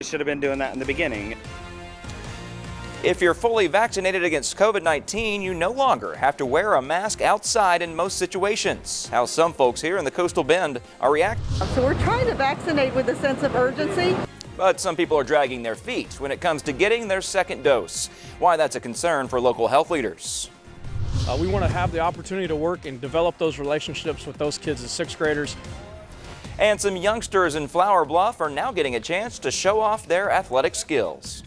Should have been doing that in the beginning. If you're fully vaccinated against COVID-19, you no longer have to wear a mask outside in most situations. How some folks here in the Coastal Bend are reacting. So we're trying to vaccinate with a sense of urgency. But some people are dragging their feet when it comes to getting their second dose. Why that's a concern for local health leaders. We want to have the opportunity to work and develop those relationships with those kids as sixth graders. And some youngsters in Flower Bluff are now getting a chance to show off their athletic skills.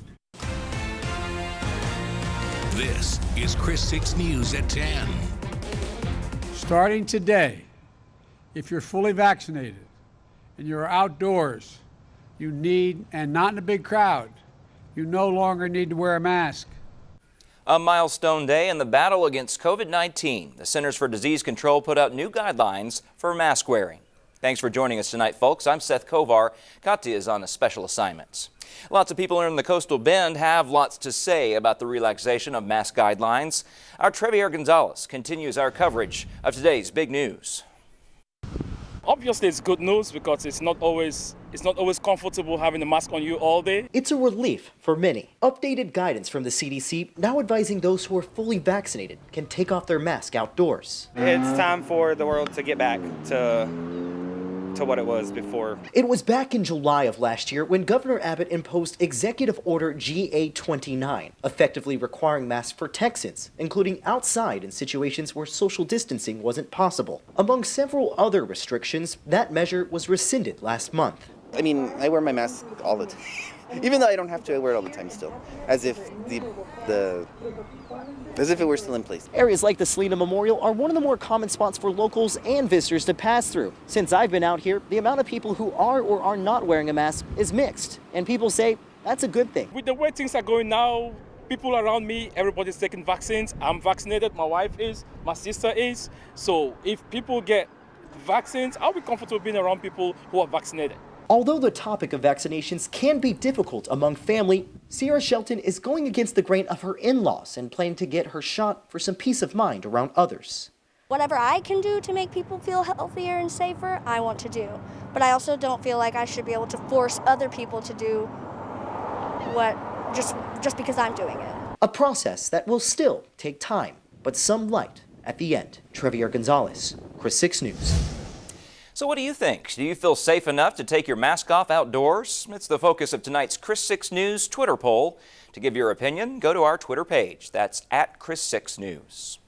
This is Chris 6 News at 10. Starting today, if you're fully vaccinated and you're outdoors, you need, and not in a big crowd, you no longer need to wear a mask. A milestone day in the battle against COVID-19. The Centers for Disease Control put out new guidelines for mask wearing. Thanks for joining us tonight, folks. I'm Seth Kovar. Katya is on a special assignment. Lots of people in the Coastal Bend have lots to say about the relaxation of mask guidelines. Our Trevier Gonzalez continues our coverage of today's big news. Obviously, it's good news because it's not always comfortable having a mask on you all day. It's a relief for many. Updated guidance from the CDC now advising those who are fully vaccinated can take off their mask outdoors. It's time for the world to get back to what it was before. It was back in July of last year when Governor Abbott imposed Executive Order GA-29, effectively requiring masks for Texans, including outside in situations where social distancing wasn't possible. Among several other restrictions, that measure was rescinded last month. I mean, I wear my mask all the time. Even though I don't have to, I wear it all the time still, as if as if it were still in place. Areas like the Selena Memorial are one of the more common spots for locals and visitors to pass through. Since I've been out here, the amount of people who are or are not wearing a mask is mixed, and people say that's a good thing. With the way things are going now, people around me, everybody's taking vaccines. I'm vaccinated, my wife is, my sister is. So if people get vaccines, I'll be comfortable being around people who are vaccinated. Although the topic of vaccinations can be difficult among family, Sierra Shelton is going against the grain of her in-laws and planning to get her shot for some peace of mind around others. Whatever I can do to make people feel healthier and safer, I want to do. But I also don't feel like I should be able to force other people to do what just because I'm doing it. A process that will still take time, but some light at the end. Trevier Gonzalez, Chris 6 News. So what do you think? Do you feel safe enough to take your mask off outdoors? It's the focus of tonight's Chris 6 News Twitter poll. To give your opinion, go to our Twitter page. That's @Chris6News.